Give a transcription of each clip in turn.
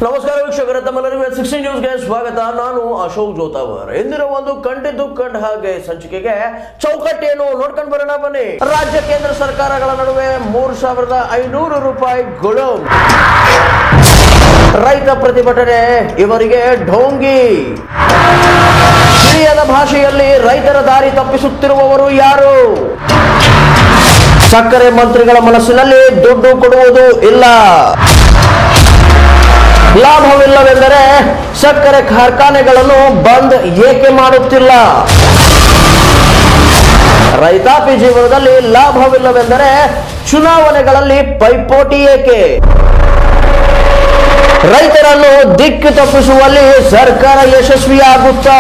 ನಮಸ್ಕಾರ ವೀಕ್ಷಕರೇ, ತಮ್ಮೆಲ್ಲರಿಗೂ 16 ನ್ಯೂಸ್ಗೆ ಸ್ವಾಗತ. ನಾನು ಅಶೋಕ್ ಜೋತಾವರ್. ಇಂದಿನ ಒಂದು ಕಂಡಿದ್ದು ಕಂಡ ಹಾಗೆ ಸಂಚಿಕೆಗೆ ಚೌಕಟ್ಟೇನು ನೋಡ್ಕೊಂಡು ಬರೋಣ ಬನ್ನಿ. ರಾಜ್ಯ ಕೇಂದ್ರ ಸರ್ಕಾರಗಳ ನಡುವೆ 3,500 ರೂಪಾಯಿ ಗುಳುಂ. ರೈತ ಪ್ರತಿಭಟನೆ ಇವರಿಗೆ ಢೋಂಗಿ. ತಿಳಿಯದ ಭಾಷೆಯಲ್ಲಿ ರೈತರ ದಾರಿ ತಪ್ಪಿಸುತ್ತಿರುವವರು ಯಾರು? ಸಕ್ಕರೆ ಮಂತ್ರಿಗಳ ಮನಸ್ಸಿನಲ್ಲಿ ದುಡ್ಡು ಕೊಡುವುದು ಇಲ್ಲ. ಲಾಭವಿಲ್ಲವೆಂದರೆ ಸಕ್ಕರೆ ಕಾರ್ಖಾನೆಗಳನ್ನು ಬಂದ್ ಏಕೆ ಮಾಡುತ್ತಿಲ್ಲ? ರೈತಾಪಿ ಜೀವನದಲ್ಲಿ ಲಾಭವಿಲ್ಲವೆಂದರೆ ಚುನಾವಣೆಗಳಲ್ಲಿ ಪೈಪೋಟಿ ಏಕೆ? ರೈತರನ್ನು ದಿಕ್ಕು ತಪ್ಪಿಸುವಲ್ಲಿ ಸರ್ಕಾರ ಯಶಸ್ವಿಯಾಗುತ್ತಾ?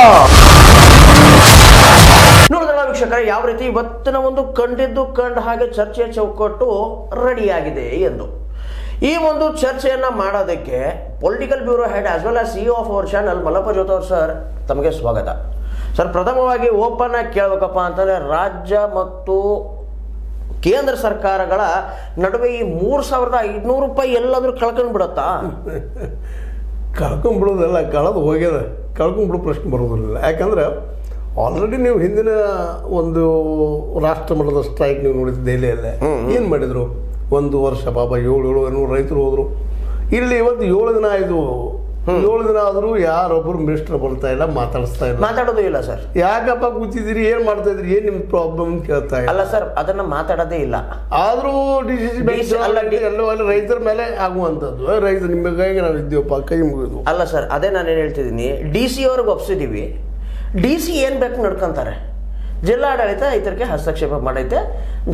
ನೋಡಿದ್ರ ವೀಕ್ಷಕರೇ, ಯಾವ ರೀತಿ ಇವತ್ತಿನ ಒಂದು ಕಂಡಿದ್ದು ಕಂಡ ಹಾಗೆ ಚರ್ಚೆ ಚೌಕಟ್ಟು ರೆಡಿಯಾಗಿದೆ ಎಂದು. ಈ ಒಂದು ಚರ್ಚೆಯನ್ನ ಮಾಡೋದಕ್ಕೆ political bureau head as well as CEO of our channel Mallappa Jotavar sir, ತಮಗೆ ಸ್ವಾಗತ. ಸರ್, ಪ್ರಥಮವಾಗಿ ಓಪನ್ ಆಗಿ ಕೇಳಬೇಕಪ್ಪ ಅಂತಂದ್ರೆ, ರಾಜ್ಯ ಮತ್ತು ಕೇಂದ್ರ ಸರ್ಕಾರಗಳ ನಡುವೆ ಈ 3,500 ರೂಪಾಯಿ ಎಲ್ಲಾದ್ರೂ ಕಳ್ಕೊಂಡು ಬಿಡತ್ತಾ? ಕಳ್ಕೊಂಡ್ಬಿಡೋದಲ್ಲ, ಕಳೆದು ಹೋಗ್ಯದ. ಕಳ್ಕೊಂಡ್ಬಿಡೋ ಪ್ರಶ್ನೆ ಬರೋದಿಲ್ಲ. ಯಾಕಂದ್ರೆ ಆಲ್ರೆಡಿ ನೀವು ಹಿಂದಿನ ಒಂದು ರಾಷ್ಟ್ರ ಮಟ್ಟದ ಸ್ಟ್ರೈಕ್ ನೀವು ನೋಡಿದ ದೆಹಲಿಯಲ್ಲೇ ಏನು ಮಾಡಿದ್ರು? 1 ವರ್ಷ ಪಾಪ 700 ರೈತರು ಹೋದ್ರು. ಇಲ್ಲಿ ಇವತ್ತು 7 ದಿನ ಆಯಿತು. 7 ದಿನ ಆದರೂ ಯಾರೊಬ್ಬರು ಮಿನಿಸ್ಟರ್ ಬರ್ತಾ ಇಲ್ಲ, ಮಾತಾಡೋದು ಇಲ್ಲ ಸರ್. ಯಾಕಪ್ಪ ಕೂತಿದ್ದೀರಿ, ಏನ್ ಮಾಡ್ತಾ ಇದ್ರಿ, ಏನ್ ನಿಮ್ ಪ್ರಾಬ್ಲಮ್ ಅಂತ ಕೇಳ್ತಾ ಇಲ್ಲ. ಅಲ್ಲ ಸರ್, ಅದನ್ನ ಮಾತಾಡೋದೇ ಇಲ್ಲ. ಆದ್ರೂ ಎಲ್ಲೋ ಅಲ್ಲಿ ರೈತರ ಮೇಲೆ ಆಗುವಂತದ್ದು. ರೈತರು ನಿಮಗಾಗಿ ನಾವು ಇದ್ದೀವಪ್ಪ, ಕೈ ಮುಗಿದು. ಅಲ್ಲ ಸರ್, ಅದೇ ನಾನೇನು ಹೇಳ್ತಿದ್ದೀನಿ, DC ಅವ್ರಿಗೆ ಒಪ್ಸಿದೀವಿ. DC ಏನ್ ಬೇಕು ನಡ್ಕೊಂತಾರೆ. ಜಿಲ್ಲಾಡಳಿತ ಇದಕ್ಕೆ ಹಸ್ತಕ್ಷೇಪ ಮಾಡೈತೆ,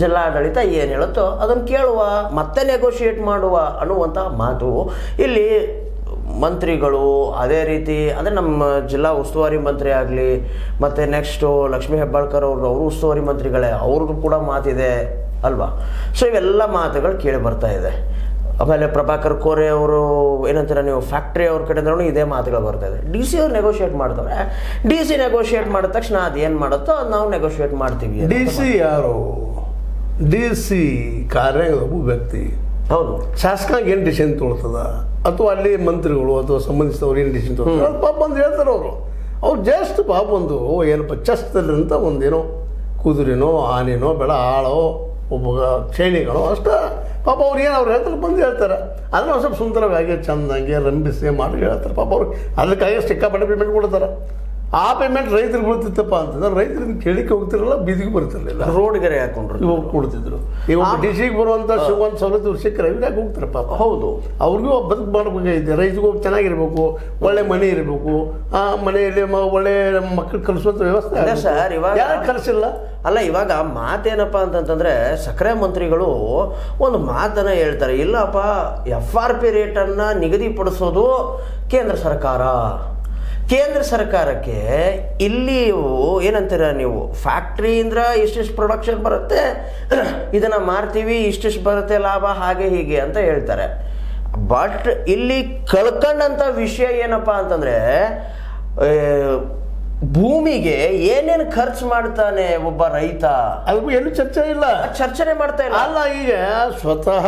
ಜಿಲ್ಲಾಡಳಿತ ಏನು ಹೇಳುತ್ತೋ ಅದನ್ನು ಕೇಳುವ, ಮತ್ತೆ ನೆಗೋಷಿಯೇಟ್ ಮಾಡುವ ಅನ್ನುವಂತಹ ಮಾತು ಇಲ್ಲಿ ಮಂತ್ರಿಗಳು. ಅದೇ ರೀತಿ ಅಂದರೆ ನಮ್ಮ ಜಿಲ್ಲಾ ಉಸ್ತುವಾರಿ ಮಂತ್ರಿ ಆಗಲಿ, ಮತ್ತು ನೆಕ್ಸ್ಟು ಲಕ್ಷ್ಮೀ ಹೆಬ್ಬಾಳ್ಕರ್ ಅವರು ಉಸ್ತುವಾರಿ ಮಂತ್ರಿಗಳೇ, ಅವ್ರದ್ದು ಕೂಡ ಮಾತಿದೆ ಅಲ್ವಾ? ಸೊ ಇವೆಲ್ಲ ಮಾತುಗಳು ಕೇಳಿ ಬರ್ತಾ ಇದೆ. ಆಮೇಲೆ ಪ್ರಭಾಕರ್ ಕೋರೆ ಅವರು ಏನಂತೀರ ನೀವು, ಫ್ಯಾಕ್ಟ್ರಿ ಅವ್ರ ಕಡೆಯಿಂದಲೂ ಇದೇ ಮಾತುಗಳು ಬರ್ತಾ ಇದೆ. DC ಅವ್ರು ನೆಗೋಷಿಯೇಟ್ ಮಾಡ್ತಾರೆ. DC ನೆಗೋಷಿಯೇಟ್ ಮಾಡಿದ ತಕ್ಷಣ ಅದೇನು ಮಾಡುತ್ತೋ ಅದು ನಾವು ನೆಗೋಷಿಯೇಟ್ ಮಾಡ್ತೀವಿ. DC ಯಾರು? DC ಕಾರ್ಯಾಂಗದ ವ್ಯಕ್ತಿ. ಹೌದು. ಶಾಸಕಾಂಗ ಏನು ಡಿಸಿಷನ್ ತೊಗೊಳ್ತದ, ಅಥವಾ ಅಲ್ಲಿ ಮಂತ್ರಿಗಳು ಅಥವಾ ಸಂಬಂಧಿಸಿದವ್ರು ಏನು ಡಿಸಿಷನ್ ತೊಗೊಳ್ತಾರೆ ಪಾಪ ಒಂದು ಹೇಳ್ತಾರೆ ಅವ್ರು ಜಸ್ಟ್ ಪಾಪ ಒಂದು ಏನಪ್ಪ ಚಸ್ತಲ್ಲಿಂತ ಒಂದೇನೋ ಕುದುರೆನೋ ಆನೆನೋ ಬೆಳ ಆಳೋ ಒಬ್ಬ ಸೈನಿಕನೋ ಅಷ್ಟ ಪಾಪ ಅವ್ರು ಏನು ಅವ್ರು ಹೇಳ್ತಾರೆ ಬಂದು ಹೇಳ್ತಾರೆ. ಅದನ್ನ ಸ್ವಲ್ಪ ಸುಂದರವಾಗಿ ಚಂದಂಗೆ ರಂಭಿಸಿ ಮಾಡಿ ಹೇಳ್ತಾರೆ. ಪಾಪ ಅವ್ರು ಅದಕ್ಕಾಗಿ ಸಿಕ್ಕಾಪಟ್ಟೆ ಪೇಮೆಂಟ್ ಕೊಡ್ತಾರೆ. ಆ ಪೇಮೆಂಟ್ ರೈತರಿಗೆ ಬೀಳ್ತಿತ್ತಪ್ಪ ಅಂತಂದ್ರೆ ರೈತರಿಂದ ಕೇಳಿಕೆ ಹೋಗ್ತಿರಲ್ಲ, ಬೀದಿಗೆ ಬರ್ತಿರ್ಲಿಲ್ಲ, ರೋಡ್ಗೆರೆ ಹಾಕೊಂಡ್ರು ಇವಾಗ ಕೊಡ್ತಿದ್ರು. ಇವಾಗ DC ಬರುವಂಥ ಒಂದು ಸವಲತ್ತು ಸಿಕ್ಕರೆ ಯಾಕೆ ಹೋಗ್ತಾರೆ ಪಾಪ. ಹೌದು, ಅವ್ರಿಗೂ ಬದುಕು ಮಾಡಬೇಕಾಗಿದೆ. ರೈತರಿಗೂ ಚೆನ್ನಾಗಿರ್ಬೇಕು, ಒಳ್ಳೆ ಮನೆ ಇರಬೇಕು, ಆ ಮನೆಯಲ್ಲಿ ಒಳ್ಳೆ ಮಕ್ಕಳು ಕಲಿಸುವಂಥ ವ್ಯವಸ್ಥೆ ಸರ್. ಇವಾಗ ಯಾರು ಕಲಿಸಿಲ್ಲ. ಅಲ್ಲ, ಇವಾಗ ಮಾತೇನಪ್ಪ ಅಂತಂತಂದ್ರೆ, ಸಕ್ಕರೆ ಮಂತ್ರಿಗಳು ಒಂದು ಮಾತನ್ನ ಹೇಳ್ತಾರೆ, ಇಲ್ಲಪ್ಪ FRP ರೇಟನ್ನು ನಿಗದಿಪಡಿಸೋದು ಕೇಂದ್ರ ಸರ್ಕಾರ. ಕೇಂದ್ರ ಸರ್ಕಾರಕ್ಕೆ ಇಲ್ಲಿ ಏನಂತೀರ ನೀವು, ಫ್ಯಾಕ್ಟ್ರಿಯಿಂದ ಇಷ್ಟಿಷ್ಟು ಪ್ರೊಡಕ್ಷನ್ ಬರುತ್ತೆ, ಇದನ್ನ ಮಾರ್ತೀವಿ, ಇಷ್ಟಿಷ್ಟು ಬರುತ್ತೆ ಲಾಭ, ಹಾಗೆ ಹೀಗೆ ಅಂತ ಹೇಳ್ತಾರೆ. ಬಟ್ ಇಲ್ಲಿ ಕಳ್ಕೊಂಡಂತ ವಿಷಯ ಏನಪ್ಪಾ ಅಂತಂದ್ರೆ, ಭೂಮಿಗೆ ಏನೇನು ಖರ್ಚು ಮಾಡ್ತಾನೆ ಒಬ್ಬ ರೈತ, ಅದು ಎಲ್ಲೂ ಚರ್ಚೆ ಇಲ್ಲ, ಚರ್ಚನೆ ಮಾಡ್ತಾ ಇಲ್ಲ. ಅಲ್ಲ, ಈಗ ಸ್ವತಃ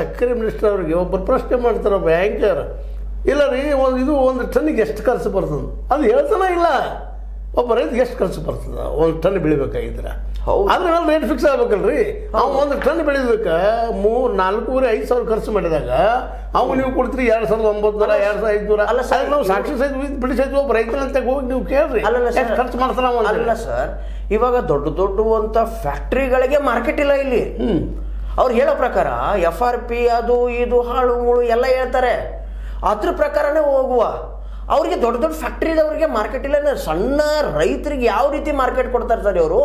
ಸಕ್ಕರೆ ಮಿನಿಸ್ಟರ್ ಅವರಿಗೆ ಒಬ್ಬರು ಪ್ರಶ್ನೆ ಮಾಡ್ತಾರ, ಬ್ಯಾಂಕರ್, ಇಲ್ಲ ರೀ ಒಂದು ಟನ್ನಿಗೆ ಎಷ್ಟು ಖರ್ಚು ಬರ್ತದೆ ಅದು ಹೇಳ್ತಾನೆ ಇಲ್ಲ. ಒಬ್ಬ ರೈತಗೆ ಎಷ್ಟು ಖರ್ಚು ಬರ್ತದ 1 ಟನ್ ಬೆಳಿಬೇಕಾಗಿದ್ರೆ? ಅದ್ರ ಮೇಲೆ ರೇಟ್ ಫಿಕ್ಸ್ ಆಗ್ಬೇಕಲ್ರಿ. ಅವ್ನು 1 ಟನ್ ಬೆಳೆದಕ್ಕೆ 4,500 ಖರ್ಚು ಮಾಡಿದಾಗ ಅವ್ನು ನೀವು ಕೊಡ್ತೀರಿ 2,900 2,500. ಅಲ್ಲ ಸರ್, ನಾವು ಸಾಕ್ಷಿ ಸಹಿತ ಬಿಡಿ ಸಹಿತ ಒಬ್ಬ ರೈತನಂತ ಹೋಗಿ ನೀವು ಕೇಳ್ರಿ ಖರ್ಚು ಮಾಡ್ತಾರ. ಅಲ್ಲ ಸರ್, ಇವಾಗ ದೊಡ್ಡ ಫ್ಯಾಕ್ಟ್ರಿಗಳಿಗೆ ಮಾರ್ಕೆಟ್ ಇಲ್ಲ ಇಲ್ಲಿ. ಅವ್ರು ಹೇಳೋ ಪ್ರಕಾರ FRP ಅದು ಇದು ಹಾಳು ಮುಳು ಎಲ್ಲ ಹೇಳ್ತಾರೆ, ಅದ್ರ ಪ್ರಕಾರನೇ ಹೋಗುವ. ಅವ್ರಿಗೆ ದೊಡ್ಡ ಫ್ಯಾಕ್ಟ್ರಿದವ್ರಿಗೆ ಮಾರ್ಕೆಟ್ ಇಲ್ಲ. ಸಣ್ಣ ರೈತರಿಗೆ ಯಾವ ರೀತಿ ಮಾರ್ಕೆಟ್ ಕೊಡ್ತಾರೆ ಸರ್ ಇವರು?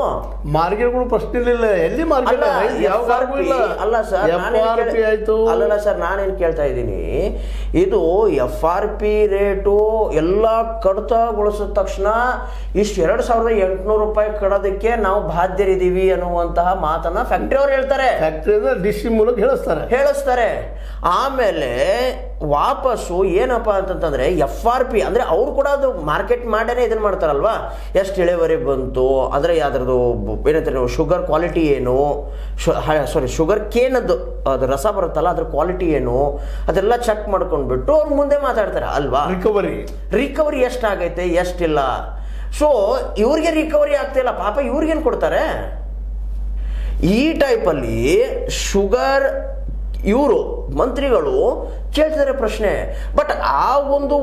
ಮಾರ್ಕೆಟ್ಗಳು ಪ್ರಶ್ನೆ ಇಲ್ಲ, ಎಲ್ಲಿ ಮಾರ್ಕೆಟ್? ಅಲ್ಲ ಸರ್, ಅಲ್ಲಲ್ಲ ಸರ್, ನಾನೇನು ಕೇಳ್ತಾ ಇದ್ದೀನಿ, ಇದು FRP ರೇಟು ಎಲ್ಲ ಕಡಿತಗೊಳಿಸಿದ ತಕ್ಷಣ ಇಷ್ಟು 2,800 ರೂಪಾಯಿ ಕಡೋದಕ್ಕೆ ನಾವು ಬಾಧ್ಯರಿದ್ದೀವಿ ಅನ್ನುವಂತಹ ಮಾತನ್ನ ಫ್ಯಾಕ್ಟ್ರಿ ಅವ್ರು ಹೇಳ್ತಾರೆ. ಫ್ಯಾಕ್ಟ್ರಿ DC ಮೂಲಕ ಹೇಳಿಸ್ತಾರೆ. ಆಮೇಲೆ ವಾಪಸ್ಸು ಏನಪ್ಪ ಅಂತಂತಂದರೆ FRP ಅಂದರೆ ಅವ್ರು ಕೂಡ ಅದು ಮಾರ್ಕೆಟ್ ಮಾಡೇ ಇದನ್ನು ಮಾಡ್ತಾರಲ್ವಾ, ಎಷ್ಟು ಇಳುವರಿ ಬಂತು, ಆದರೆ ಅದರದ್ದು ಏನಂತಾರೆ ನೀವು ಶುಗರ್ ಕ್ವಾಲಿಟಿ ಏನು, ಶುಗರ್ ಕೇನದ್ದು ಅದು ರಸ ಬರುತ್ತಲ್ಲ ಅದ್ರ ಕ್ವಾಲಿಟಿ ಏನು ಅದೆಲ್ಲ ಚೆಕ್ ಮಾಡ್ಕೊಂಡ್ಬಿಟ್ಟು ಅವ್ರು ಮುಂದೆ ಮಾತಾಡ್ತಾರೆ ಅಲ್ವಾ. ರಿಕವರಿ ಎಷ್ಟಾಗೈತೆ ಎಷ್ಟಿಲ್ಲ. ಸೊ ಇವ್ರಿಗೆ ರಿಕವರಿ ಆಗ್ತಿಲ್ಲ, ಪಾಪ ಇವ್ರಿಗೇನು ಕೊಡ್ತಾರೆ. ಈ ಟೈಪಲ್ಲಿ ಶುಗರ್ ಇವರು ಮಂತ್ರಿಗಳು ಕೇಳ್ತಿದ್ದಾರೆ ಪ್ರಶ್ನೆ. ಬಟ್ ಆ ಒಂದು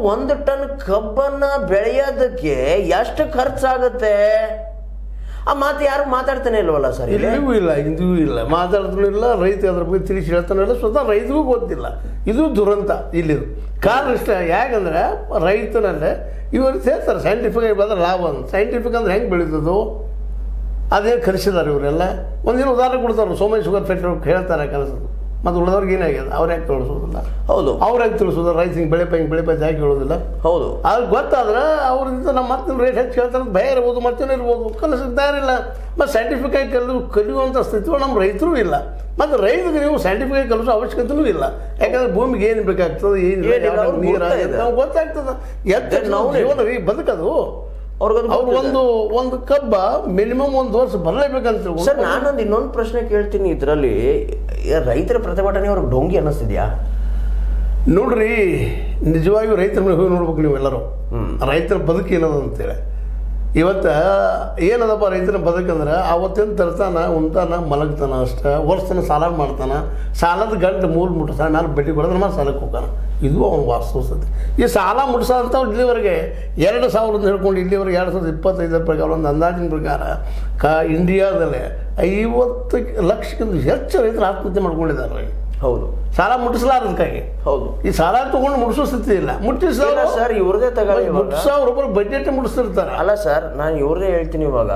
ಟನ್ ಕಬ್ಬನ್ನು ಬೆಳೆಯೋದಕ್ಕೆ ಎಷ್ಟು ಖರ್ಚಾಗುತ್ತೆ ಆ ಮಾತು ಯಾರು ಮಾತಾಡ್ತಾನೆ ಇಲ್ವಲ್ಲ ಸರ್. ಇಲ್ಲವೂ ಇಲ್ಲ ಮಾತಾಡ್ತಾನೂ ಇಲ್ಲ, ರೈತ ಅದ್ರ ಬಗ್ಗೆ ತಿಳಿಸಿ ಹೇಳ್ತಾನೆ ಇಲ್ಲ, ಸ್ವತಃ ರೈತರಿಗೂ ಗೊತ್ತಿಲ್ಲ. ಇದು ದುರಂತ ಇಲ್ಲಿದು. ಕಾರಣ ಇಷ್ಟ ಯಾಕಂದ್ರೆ ರೈತನಲ್ಲೇ ಇವರು ಸೇರ್ತಾರೆ ಸೈಂಟಿಫಿಕ್ ಆಗಿ ಬಂದ್ರೆ ಲಾಭ ಅಂತ. ಸೈಂಟಿಫಿಕ್ ಅಂದ್ರೆ ಹೆಂಗೆ ಬೆಳೀತದು ಅದೇನು ಕಲಿಸಿದ್ದಾರೆ ಇವರೆಲ್ಲ. ಒಂದಿನ ಉದಾಹರಣೆ ಕೊಡ್ತಾರೆ, ಸೋಮೇಶ್ ಶುಗರ್ ಫ್ಯಾಕ್ಟ್ರಿ ಹೇಳ್ತಾರೆ ಕೆಲಸದ್ದು. ಮತ್ತು ಉಳಿದವ್ರಿಗೆ ಏನಾಗಿದೆ ಅವ್ರು ಯಾಕೆ ತಿಳಿಸೋದಿಲ್ಲ. ಹೌದು, ಅವ್ರು ಯಾಕೆ ತಿಳಿಸೋದು, ರೈತನಿಗೆ ಬೆಳೆ ಯಾಕೆ ಹೇಳೋದಿಲ್ಲ. ಹೌದು, ಅದು ಗೊತ್ತಾದ್ರೆ ಅವ್ರಿಂದ ನಮ್ಮ ಮತ್ತೆ ರೇಟ್ ಹೆಚ್ಚು ಕೇಳ್ತಾರೆ ಭಯ ಇರ್ಬೋದು, ಮತ್ತೇನು ಇರ್ಬೋದು, ಕಲಿಸಿದ್ದಾರಿಲ್ಲ. ಮತ್ತು ಸೈಂಟಿಫಿಕ್ ಆಗಿ ಕಲಿಯುವಂಥ ಸ್ಥಿತಿಗಳು ನಮ್ಮ ರೈತರು ಇಲ್ಲ. ಮತ್ತು ರೈತರಿಗೆ ನೀವು ಸೈಂಟಿಫಿಕ್ ಆಗಿ ಕಲಿಸೋ ಅವಶ್ಯಕತೆಯೂ ಇಲ್ಲ. ಯಾಕಂದ್ರೆ ಭೂಮಿಗೆ ಏನು ಬೇಕಾಗ್ತದೆ, ಏನಿಲ್ಲ, ನೀರು ನಾವು ಗೊತ್ತಾಗ್ತದೆ. ಜೀವನ ರೀ ಬದುಕದು. ಅವ್ರು ಒಂದು ಕಬ್ಬ ಮಿನಿಮಮ್ 1 ವರ್ಷ ಬರಲೇಬೇಕಂತ. ಸರ್ ನಾನೊಂದು ಇನ್ನೊಂದು ಪ್ರಶ್ನೆ ಕೇಳ್ತೀನಿ. ಇದರಲ್ಲಿ ರೈತರ ಪ್ರತಿಭಟನೆ ಅವ್ರಿಗೆ ಡೊಂಗಿ ಅನ್ನಿಸ್ತಿದ್ಯಾ? ನೋಡ್ರಿ, ನಿಜವಾಗಿಯೂ ರೈತರ ಮೇಲೆ ಹೋಗಿ ನೋಡ್ಬೇಕು ನೀವೆಲ್ಲರೂ. ರೈತರ ಬದುಕು ಏನದ ಅಂತೇಳಿ ಇವತ್ತು ಏನದಪ್ಪ ರೈತರ ಬದುಕಂದ್ರೆ ಆವತ್ತಿನ ತರ್ತಾನ ಉಣ್ತಾನ ಮಲಗ್ತಾನ ಅಷ್ಟೇ. ವರ್ಷನ ಸಾಲ ಮಾಡ್ತಾನ, ಸಾಲದ ಗಂಟು 3 ಮುಟ್ಟಾನ ಮೇಲೆ ಬಡ್ಡಿ ಕೊಡೋದ್ರೆ ಮತ್ತೆ ಸಾಲಕ್ಕೆ ಹೋಗಾನ. ಇದು ಅವನು ವಾಸ್ತವತೆ. ಈ ಸಾಲ ಮುಟ್ಸೋಂಥ ಇಲ್ಲಿವರೆಗೆ 2000 ಹಿಡ್ಕೊಂಡು ಇಲ್ಲಿವರೆಗೆ 2025 ಪ್ರಕಾರ ಒಂದು ಅಂದಾಜಿನ ಪ್ರಕಾರ ಇಂಡಿಯಾದಲ್ಲೇ 50 ಲಕ್ಷಕ್ಕಿಂತ ಹೆಚ್ಚು ರೈತರು ಆತ್ಮಹತ್ಯೆ ಮಾಡ್ಕೊಂಡಿದ್ದಾರೆ. ಹೌದು, ಸಾಲ ಮುಟ್ಟಿಸಲಾರದಕ್ಕಾಗಿ. ಹೌದು, ಈ ಸಾಲ ತಗೊಂಡು ಮುಟ್ಟಿಸೋ ಸ್ಥಿತಿ ಇಲ್ಲ. ಮುಟ್ಟಿಸಿದ ಸರ್ ಇವ್ರದೇ ತಗೊಳ್ಳಿ, ₹1,000 ಬಜೆಟ್ ಮುಟ್ಟಿಸ್ತಿರ್ತಾರೆ. ಅಲ್ಲ ಸರ್, ನಾನು ಇವ್ರದೇ ಹೇಳ್ತೀನಿ. ಇವಾಗ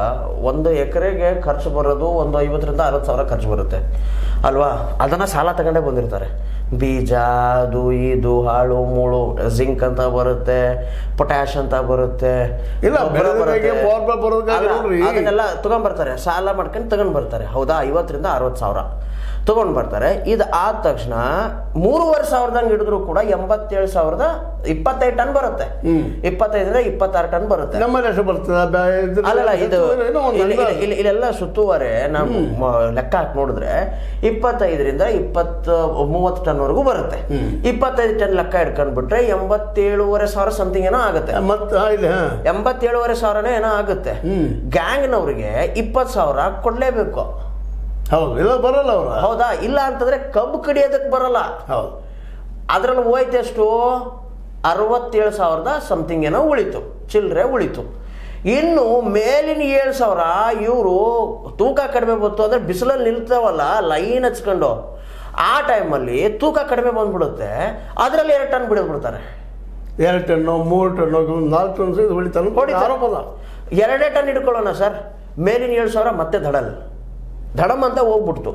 1 ಎಕರೆಗೆ ಖರ್ಚು ಬರೋದು ಒಂದು 50,000 ರಿಂದ 60,000 ಖರ್ಚು ಬರುತ್ತೆ ಅಲ್ವಾ. ಅದನ್ನ ಸಾಲ ತಗೊಂಡೇ ಬಂದಿರ್ತಾರೆ. ಬೀಜ ಅದು ಇದು ಹಾಳು ಮೂಳು, ಜಿಂಕ್ ಅಂತ ಬರುತ್ತೆ, ಪೊಟ್ಯಾಶ್ ಅಂತ ಬರುತ್ತೆ, ಇಲ್ಲ ಅದನ್ನೆಲ್ಲ ತಗೊಂಡ್ಬರ್ತಾರೆ, ಸಾಲ ಮಾಡ್ಕೊಂಡು ತಗೊಂಡ್ ಬರ್ತಾರೆ. ಹೌದಾ, 50,000 ರಿಂದ 60,000 ತಗೊಂಡ್ ಬರ್ತಾರೆ. ಇದು ಆದ ತಕ್ಷಣ 3,500 ಹಿಡಿದ್ರು ಕೂಡ 87,000 25 ಟನ್ ಬರುತ್ತೆ. 25 ರಿಂದ 26 ಟನ್ ಬರುತ್ತೆ. ನಮ್ಮಲ್ಲಿ ಎಷ್ಟು ಬರ್ತದೆ? ಅಲ್ಲಲ್ಲ, ಇದು ಇಲ್ಲೆಲ್ಲ ಸುತ್ತುವರೆ ನಾವು ಲೆಕ್ಕ ಹಾಕಿ ನೋಡಿದ್ರೆ 25 ರಿಂದ 30 ಟನ್ ವರೆಗೂ ಬರುತ್ತೆ. 25 ಟನ್ ಲೆಕ್ಕ ಹಿಡ್ಕೊಂಡ್ಬಿಟ್ರೆ 87,500 ಸಮಥಿಂಗ್ ಏನೋ ಆಗುತ್ತೆ. 87,500 ಏನೋ ಆಗುತ್ತೆ. ಗ್ಯಾಂಗ್ನವ್ರಿಗೆ 20,000 ಕೊಡ್ಲೇಬೇಕು. ಹೌದು, ಇಲ್ಲ ಬರಲ್ಲ ಅವರು. ಹೌದಾ, ಇಲ್ಲ ಅಂತಂದ್ರೆ ಕಬ್ಬು ಕಡಿಯೋದಕ್ಕೆ ಬರಲ್ಲ. ಹೌದು, ಅದ್ರಲ್ಲಿ ಹೋಯ್ತು ಎಷ್ಟು 67,000 ಸಮಥಿಂಗ್ ಏನೋ ಉಳಿತು, ಚಿಲ್ಲರೆ ಉಳಿತು. ಇನ್ನು ಮೇಲಿನ 7,000 ಇವರು ತೂಕ ಕಡಿಮೆ ಬಂತು ಅಂದ್ರೆ ಬಿಸಿಲಲ್ಲಿ ನಿಲ್ತಾವಲ್ಲ ಲೈನ್ ಹಚ್ಕೊಂಡು, ಆ ಟೈಮಲ್ಲಿ ತೂಕ ಕಡಿಮೆ ಬಂದ್ಬಿಡುತ್ತೆ. ಅದರಲ್ಲಿ 2 ಟನ್ ಬಿಡೋದ್ಬಿಡ್ತಾರೆ. 2 ಟನ್ನು 3 ಟನ್ನು 4 ಟನ್ ಹೊಡಿತಾನೆ. 2 ಟನ್ ಹಿಡ್ಕೊಳ್ಳೋಣ ಸರ್, ಮೇಲಿನ 7,000 ಮತ್ತೆ ಧಡಮ್ ಅಂತ ಹೋಗ್ಬಿಡ್ತು.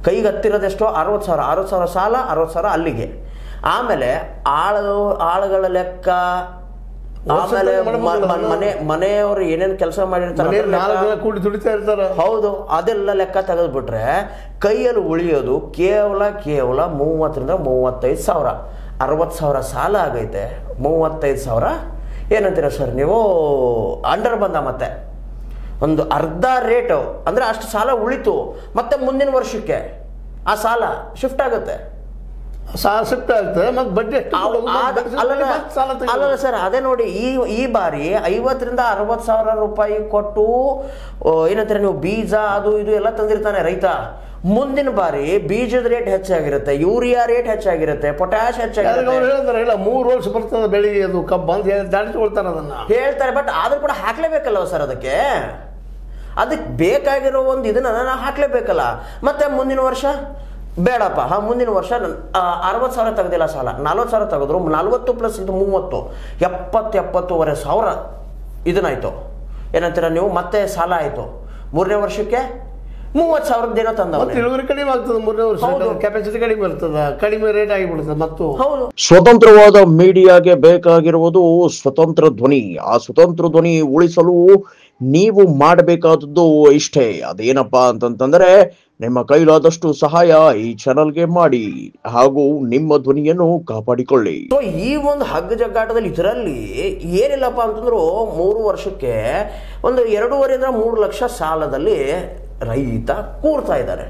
ಕೈಗೆ ಹತ್ತಿರೋದೆಷ್ಟೋ 60,000 ಸಾಲ, 60,000 ಅಲ್ಲಿಗೆ. ಆಮೇಲೆ ಆಳುಗಳ ಲೆಕ್ಕ, ಆಮೇಲೆ ಮನೆಯವರು ಏನೇನು ಕೆಲಸ ಮಾಡಿರ್ತಾರೆ, ಹೌದು, ಅದೆಲ್ಲ ಲೆಕ್ಕ ತೆಗೆದ್ಬಿಟ್ರೆ ಕೈಯಲ್ಲಿ ಉಳಿಯೋದು ಕೇವಲ 30,000 ರಿಂದ 35,000. 60,000 ಸಾಲ ಆಗೈತೆ, 35,000 ಏನಂತೀರ ಸರ್ ನೀವು ಅಂಡರ್ ಬಂದ. ಮತ್ತೆ ಒಂದು ಅರ್ಧ ರೇಟು ಅಂದರೆ ಅಷ್ಟು ಸಾಲ ಉಳಿತು. ಮತ್ತೆ ಮುಂದಿನ ವರ್ಷಕ್ಕೆ ಆ ಸಾಲ ಶಿಫ್ಟ್ ಆಗುತ್ತೆ. ಶಿಫ್ಟ್ ಆಗುತ್ತೆ ಮತ್ತೆ ಬಡ್ಡಿ ಅಲ್ಲಲ್ಲ ಸರ್, ಅದೇ ನೋಡಿ, ಈ ಬಾರಿ 50,000 ರಿಂದ 60,000 ರೂಪಾಯಿ ಕೊಟ್ಟು ಏನಂತಾರೆ ನೀವು ಬೀಜ ಅದು ಇದು ಎಲ್ಲ ತಂದಿರ್ತಾನೆ ರೈತ. ಮುಂದಿನ ಬಾರಿ ಬೀಜದ ರೇಟ್ ಹೆಚ್ಚಾಗಿರುತ್ತೆ, ಯೂರಿಯಾ ರೇಟ್ ಹೆಚ್ಚಾಗಿರುತ್ತೆ, ಪೊಟ್ಯಾಶ್ ಹೆಚ್ಚಾಗಿರುತ್ತೆ. ಇಲ್ಲ 3 ವರ್ಷ ಬರ್ತದೆ ಬೆಳೆ ಅದು ಕಬ್ಬು ಅಂತ ದಾಟಿಸ್ಕೊಳ್ತಾರೆ, ಅದನ್ನ ಹೇಳ್ತಾರೆ. ಬಟ್ ಆದ್ರೂ ಕೂಡ ಹಾಕ್ಲೇಬೇಕಲ್ವ ಸರ್, ಅದಕ್ಕೆ ಬೇಕಾಗಿರೋ ಒಂದು ಇದನ್ನ ನಾವು ಹಾಕ್ಲೇಬೇಕಲ್ಲ. ಮತ್ತೆ ಮುಂದಿನ ವರ್ಷ ಬೇಡಪ್ಪ, ಮುಂದಿನ ವರ್ಷ 60,000 ತೆಗೆದಿಲ್ಲ ಸಾಲ, 40,000 ತೆಗೆದ್ರು, 40 ಪ್ಲಸ್ ಇದು 30, 70,000 ಇದನ್ನಾಯ್ತು. ಏನಂತೀರ ನೀವು, ಮತ್ತೆ ಸಾಲ ಆಯ್ತು. 3ನೇ ವರ್ಷಕ್ಕೆ 30,000 ಏನೋ ತಂದ. ಇಳುವರಿ ಕಡಿಮೆ ಆಗ್ತದೆ, 3ನೇ ವರ್ಷ ಕೆಪಾಸಿಟಿ ಕಡಿಮೆ ಇರ್ತದೆ, ಕಡಿಮೆ ರೇಟ್ ಆಗಿಬಿಡ್ತದೆ. ಮತ್ತು ಹೌದು, ಸ್ವತಂತ್ರವಾದ ಮೀಡಿಯಾಗೆ ಬೇಕಾಗಿರುವುದು ಸ್ವತಂತ್ರ ಧ್ವನಿ. ಆ ಸ್ವತಂತ್ರ ಧ್ವನಿ ಉಳಿಸಲು ನೀವು ಮಾಡಬೇಕಾದದ್ದು ಇಷ್ಟೇ. ಅದೇನಪ್ಪಾ ಅಂತಂತಂದ್ರೆ ನಿಮ್ಮ ಕೈಲಾದಷ್ಟು ಸಹಾಯ ಈ ಚಾನಲ್ಗೆ ಮಾಡಿ ಹಾಗೂ ನಿಮ್ಮ ಧ್ವನಿಯನ್ನು ಕಾಪಾಡಿಕೊಳ್ಳಿ. ಸೊ ಈ ಒಂದು ಹಗ್ಗ ಜಗ್ಗಾಟದಲ್ಲಿ ಇದರಲ್ಲಿ ಏನಿಲ್ಲಪ್ಪ ಅಂತಂದ್ರು 3 ವರ್ಷಕ್ಕೆ ಒಂದು 2.5 3 ಲಕ್ಷ ಸಾಲದಲ್ಲಿ ರೈತ ಕೂರ್ತಾ ಇದ್ದಾರೆ.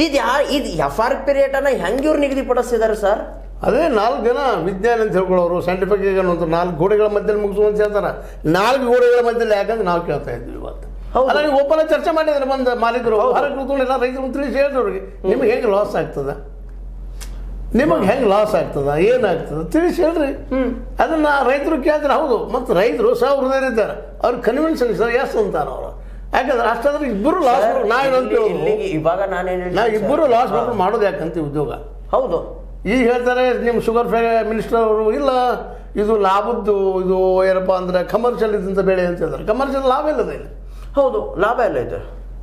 ಇದು FRP ರೇಟನ್ನು ಹೆಂಗೆ ಇವ್ರು ನಿಗದಿಪಡಿಸಿದ್ದಾರೆ ಸರ್? ಅದೇ 4 ಜನ ವಿಜ್ಞಾನ ಅಂತ ಹೇಳ್ಕೊಳ್ಳೋರು ಸೈಂಟಿಫಿಕ್ ಅನ್ನೋದು 4 ಗೋಡೆಗಳ ಮಧ್ಯದಲ್ಲಿ ಮುಗಿಸುವಂತ ಹೇಳ್ತಾರೆ. 4 ಗೋಡೆಗಳ ಮಧ್ಯದಲ್ಲಿ ಯಾಕಂದ್ರೆ ನಾವು ಕೇಳ್ತಾ ಇದ್ವಿ ಇವತ್ತು. ಅಲ್ಲ, ನೀವು ಓಪನ್ ಚರ್ಚೆ ಮಾಡಿದ್ರೆ ಬಂದ ಮಾಲೀಕರು ಹೊರಗೆ ಕೂತ್ಕೊಂಡಿಲ್ಲ, ರೈತರು ತಿಳಿಸಿ ಹೇಳಿದವ್ರಿಗೆ ನಿಮಗೆ ಹೆಂಗೆ ಲಾಸ್ ಆಗ್ತದ, ನಿಮಗೆ ಹೆಂಗೆ ಲಾಸ್ ಆಗ್ತದ, ಏನಾಗ್ತದ ತಿಳಿಸಿ ಹೇಳ್ರಿ. ಅದನ್ನ ರೈತರು ಕೇಳಿದ್ರೆ ಹೌದು. ಮತ್ತು ರೈತರು ಸಹೃದಯರಿದ್ದಾರೆ, ಅವ್ರು ಕನ್ವಿನ್ಸನ್ ಸರ್ ಎಸ್ ಅಂತಾರೆ ಅವರು. ಯಾಕಂದ್ರೆ ಅಷ್ಟಾದ್ರೆ ಇಬ್ಬರು ಲಾಸ್ ಇವಾಗ ನಾನೇನು ಇಬ್ಬರು ಲಾಸ್ ಮಾಡೋದು ಯಾಕಂತ ಉದ್ಯೋಗ. ಹೌದು, ಈಗ ಹೇಳ್ತಾರೆ ನಿಮ್ಮ ಶುಗರ್ ಮಿನಿಸ್ಟರ್ ಅವರು ಇಲ್ಲ ಇದು ಲಾಭದ್ದು, ಇದು ಏನಪ್ಪ ಅಂದ್ರೆ ಕಮರ್ಷಿಯಲ್ ಇದ್ದಂಥ ಬೆಳೆ ಅಂತ ಹೇಳ್ತಾರೆ. ಕಮರ್ಷಿಯಲ್ ಲಾಭ ಇಲ್ಲದ ಇಲ್ಲಿ. ಹೌದು, ಲಾಭ ಎಲ್ಲ ಇದೆ.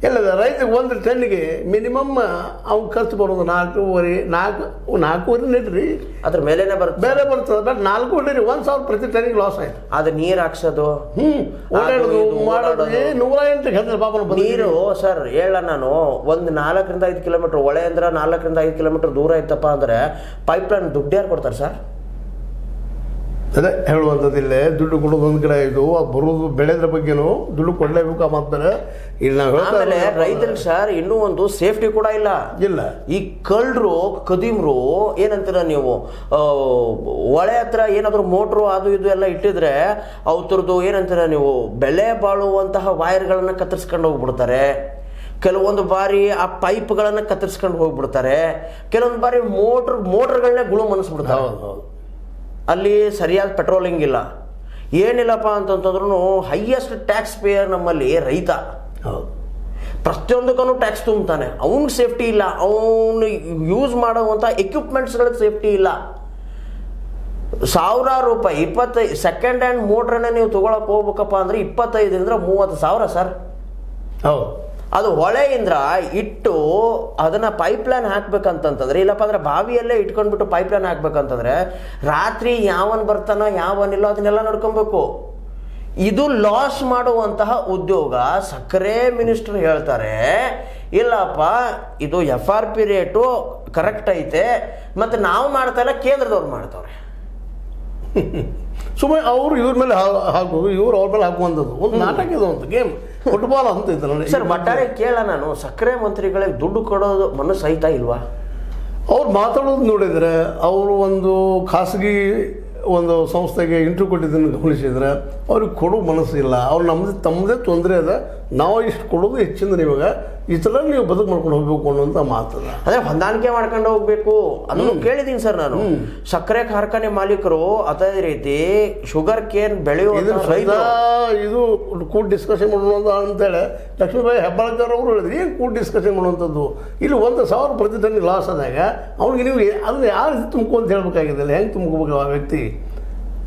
ಎಲ್ಲದ ರೈತಗೆ 1 ಟನ್ನಿಗೆ ಮಿನಿಮಮ್ ಅವ್ನು ಖರ್ಚು ಬರೋದು 4.5 ನೆಟ್ರಿ, ಅದ್ರ ಮೇಲೇನೆ ಬರುತ್ತೆ, ಬೇರೆ ಬರ್ತದೆ. ಬಟ್ 4 ನೆಟ್ರಿ 1,000 ಪ್ರತಿ ಟನ್ನಿಗೆ ಲಾಸ್ ಆಯ್ತು. ಅದು ನೀರು ಹಾಕ್ಸೋದು, ಓಡಾಡೋದು ಮಾಡೋದು 108 ಗಂಟೆ ಪಾಪ ನೀರು. ಸರ್ ಹೇಳ ನಾನು, ಒಂದು 4 ರಿಂದ 5 ಕಿಲೋಮೀಟರ್ ಹೊಳೆ ಅಂದ್ರೆ 4 ರಿಂದ 5 ಕಿಲೋಮೀಟರ್ ದೂರ ಇತ್ತಪ್ಪ ಅಂದ್ರೆ ಪೈಪ್ಲೈನ್ ದುಡ್ಡು ಯಾರು ಕೊಡ್ತಾರೆ ಸರ್? ಅದೇ ಹೇಳುವಂಥದ್ದಿಲ್ಲ. ದುಡ್ಡು ಕೊಡೋದು ಒಂದು ಕಡೆ ಇದು, ಬರೋದು ಬೆಳೆದ್ರ ಬಗ್ಗೆನೂ ದುಡ್ಡು ಕೊಡಲೇಬೇಕು. ಮತ್ತೆ ಇಲ್ಲಿ ನಾವು ಆಮೇಲೆ ರೈತರಿಗೆ ಸರ್ ಇನ್ನೂ ಒಂದು ಸೇಫ್ಟಿ ಕೂಡ ಇಲ್ಲ. ಈ ಕಳ್ಳರು ಕದೀಮ್ರು ಏನಂತೀರ ನೀವು, ಹೊಳೆ ಹತ್ರ ಏನಾದ್ರು ಮೋಟ್ರು ಅದು ಇದು ಎಲ್ಲ ಇಟ್ಟಿದ್ರೆ ಅವ್ರದ್ದು ಏನಂತೀರ ನೀವು, ಬೆಳೆ ಬಾಳುವಂತಹ ವೈರ್ಗಳನ್ನ ಕತ್ತರಿಸ್ಕೊಂಡು ಹೋಗ್ಬಿಡ್ತಾರೆ. ಕೆಲವೊಂದು ಬಾರಿ ಆ ಪೈಪ್ಗಳನ್ನ ಕತ್ತರಿಸ್ಕೊಂಡು ಹೋಗ್ಬಿಡ್ತಾರೆ. ಕೆಲವೊಂದು ಬಾರಿ ಮೋಟ್ರ್ಗಳನ್ನೇ ಗುಳು ಮನಸ್ಬಿಡ್ತಾರೆ. ಅಲ್ಲಿ ಸರಿಯಾದ ಪೆಟ್ರೋಲಿಂಗ್ ಇಲ್ಲ, ಏನಿಲ್ಲಪ್ಪ ಅಂತಂತಂದ್ರೂ ಹೈಯೆಸ್ಟ್ ಟ್ಯಾಕ್ಸ್ ಪೇಯರ್ ನಮ್ಮಲ್ಲಿ ರೈತ. ಪ್ರತಿಯೊಂದಕ್ಕೂ ಟ್ಯಾಕ್ಸ್ ತುಂಬ್ತಾನೆ. ಅವನಿಗೆ ಸೇಫ್ಟಿ ಇಲ್ಲ, ಅವನು ಯೂಸ್ ಮಾಡುವಂಥ ಎಕ್ವಿಪ್ಮೆಂಟ್ಸ್ಗಳಿಗೆ ಸೇಫ್ಟಿ ಇಲ್ಲ. 1,000 ರೂಪಾಯಿ 25 ಸೆಕೆಂಡ್ ಹ್ಯಾಂಡ್ ಮೋಟ್ರನ್ನ ನೀವು ತೊಗೊಳಕ್ಕೆ ಹೋಗ್ಬೇಕಪ್ಪ ಅಂದರೆ 25 ರಿಂದ 30,000 ಸರ್. ಹೌದು, ಅದು ಹೊಳೆಯಿಂದ ಇಟ್ಟು ಅದನ್ನ ಪೈಪ್ಲೈನ್ ಹಾಕ್ಬೇಕಂತಂದ್ರೆ, ಇಲ್ಲಪ್ಪ ಅಂದ್ರೆ ಬಾವಿಯಲ್ಲೇ ಇಟ್ಕೊಂಡ್ಬಿಟ್ಟು ಪೈಪ್ಲೈನ್ ಹಾಕ್ಬೇಕಂತಂದ್ರೆ ರಾತ್ರಿ ಯಾವನ್ ಬರ್ತಾನೋ ಯಾವನಿಲ್ಲ ಅದನ್ನೆಲ್ಲ ನೋಡ್ಕೊಬೇಕು. ಇದು ಲಾಸ್ ಮಾಡುವಂತಹ ಉದ್ಯೋಗ. ಸಕ್ಕರೆ ಮಿನಿಸ್ಟರ್ ಹೇಳ್ತಾರೆ ಇಲ್ಲಪ್ಪ ಇದು FRP ರೇಟು ಕರೆಕ್ಟ್ ಐತೆ, ಮತ್ತೆ ನಾವು ಮಾಡ್ತಾ ಇಲ್ಲ, ಕೇಂದ್ರದವ್ರು ಮಾಡ್ತಾವ್ರೆ. ಸುಮ್ಮನೆ ಅವ್ರು ಇವ್ರ ಮೇಲೆ ಹಾಕೋದು, ಇವ್ರು ಅವ್ರ ಮೇಲೆ ಹಾಕುವಂಥದ್ದು ಒಂದು ನಾಟಕ ಇದು, ಒಂದು ಗೇಮ್ ಫುಟ್ಬಾಲ್ ಅಂತ ಇದ್ದಾರೆ ಸರ್. ಒಟ್ಟಾರೆ ಕೇಳ ನಾನು, ಸಕ್ಕರೆ ಮಂತ್ರಿಗಳಿಗೆ ದುಡ್ಡು ಕೊಡೋದು ಮನಸ್ಸು ಐತಾ ಇಲ್ವಾ? ಅವ್ರು ಮಾತಾಡೋದು ನೋಡಿದರೆ, ಅವರು ಒಂದು ಖಾಸಗಿ ಒಂದು ಸಂಸ್ಥೆಗೆ ಇಂಟರ್ವ್ಯೂ ಕೊಟ್ಟಿದ್ದನ್ನು ಗಮನಿಸಿದ್ರೆ ಅವ್ರಿಗೆ ಕೊಡೋ ಮನಸ್ಸಿಲ್ಲ. ಅವ್ರು ತಮ್ಮದೇ ತೊಂದರೆ ಅದ, ನಾವು ಇಷ್ಟು ಕೊಡೋದು ಹೆಚ್ಚಿಂದ ಇವಾಗ ಈ ಥರ ನೀವು ಬದುಕು ಮಾಡ್ಕೊಂಡು ಹೋಗ್ಬೇಕು ಅನ್ನೋಂಥ ಮಾತದ. ಅದೇ ಹೊಂದಾಣಿಕೆ ಮಾಡ್ಕೊಂಡು ಹೋಗ್ಬೇಕು ಅದನ್ನು ಕೇಳಿದ್ದೀನಿ ಸರ್ ನಾನು. ಸಕ್ಕರೆ ಕಾರ್ಖಾನೆ ಮಾಲೀಕರು ಅದೇ ರೀತಿ ಶುಗರ್ ಕೇನ್ ಬೆಳೆಯುವ ಇದು ಕೂಟ್ ಡಿಸ್ಕಷನ್ ಮಾಡೋಣ ಅಂತೇಳಿ ಲಕ್ಷ್ಮೀಬಾಯಿ ಹೆಬ್ಬಾಳ್ಕರ್ ಅವರು ಹೇಳಿದ್ರು. ಏನು ಕೂಟ್ ಡಿಸ್ಕಷನ್ ಮಾಡುವಂಥದ್ದು? ಇಲ್ಲಿ 1,000 ಪ್ರತಿ ಟನ್ ಲಾಸ್ ಆದಾಗ ಅವ್ನಿಗೆ ನೀವು ಅದನ್ನ ಯಾವ ರೀತಿ ತುಂಬ್ಕೊ ಅಂತ ಹೇಳ್ಬೇಕಾಗಿದ್ದಿಲ್ಲ. ಹೆಂಗೆ ತುಂಬ್ಕೋಬೇಕು ಆ ವ್ಯಕ್ತಿ?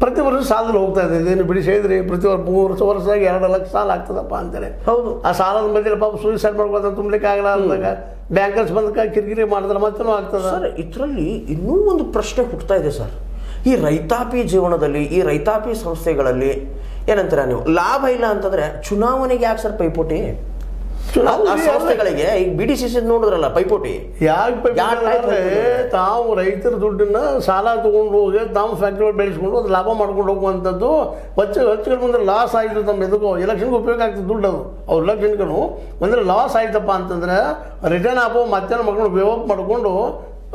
ಪ್ರತಿ ವರ್ಷ ಸಾಲದಲ್ಲಿ ಹೋಗ್ತಾ ಇದೆ. ಇದೇನು ಬಿಡಿಸಿ ಹೇಳಿದ್ರಿ, ಪ್ರತಿ 3 ವರ್ಷದಾಗ 2 ಲಕ್ಷ ಸಾಲ ಆಗ್ತದಪ್ಪ ಅಂತಾರೆ. ಹೌದು, ಆ ಸಾಲದ ಮಧ್ಯೆ ಪಾಪ ಸೂಸೈಡ್ ಮಾಡ್ಕೊತ ತುಂಬಲಿಕ್ಕೆ ಆಗಲ್ಲ ಅಂದಾಗ ಬ್ಯಾಂಕರ್ಸ್ ಬಂದಕ್ಕೆ ಕಿರಿಕಿರಿ ಮಾಡಿದ್ರೆ ಮತ್ತೂ ಆಗ್ತದೆ. ಸರ್, ಇದರಲ್ಲಿ ಇನ್ನೂ ಒಂದು ಪ್ರಶ್ನೆ ಹುಟ್ಟುತ್ತಾ ಇದೆ ಸರ್. ಈ ರೈತಾಪಿ ಜೀವನದಲ್ಲಿ, ಈ ರೈತಾಪಿ ಸಂಸ್ಥೆಗಳಲ್ಲಿ ಏನಂತೀರ ನೀವು, ಲಾಭ ಇಲ್ಲ ಅಂತಂದ್ರೆ ಚುನಾವಣೆಗೆ ಯಾಕೆ ಸರ್ ಪೈಪೋಟಿ? ಸಂಸ್ಥೆಗಳಿಗೆ ಈಗ BDCC ನೋಡಿದ್ರಲ್ಲ ಪೈಪೋಟಿ ಯಾಕೆ? ತಾವು ರೈತರ ದುಡ್ಡನ್ನ ಸಾಲ ತಗೊಂಡು ಹೋಗಿ ತಾವು ಫ್ಯಾಕ್ಟ್ರಿ ಬೆಳೆಸ್ಕೊಂಡು ಅದು ಲಾಭ ಮಾಡ್ಕೊಂಡು ಹೋಗುವಂಥದ್ದು. ಹೆಚ್ಚು ಮುಂದೆ ಲಾಸ್ ಆಯಿತು, ತಮ್ಮ ಎದಕ್ಕೋ ಎಲೆಕ್ಷನ್ಗೆ ಉಪಯೋಗ ಆಗ್ತದೆ ದುಡ್ಡು. ಅದು ಅವ್ರ ಎಲೆಕ್ಷನ್ಗೂ ಅಂದರೆ ಲಾಸ್ ಆಯ್ತಪ್ಪ ಅಂತಂದ್ರೆ ರಿಟರ್ನ್ ಹಾಕೋ ಮತ್ತೆ ಮಾಡ್ಕೊಂಡು ವೇವಪ್ ಮಾಡಿಕೊಂಡು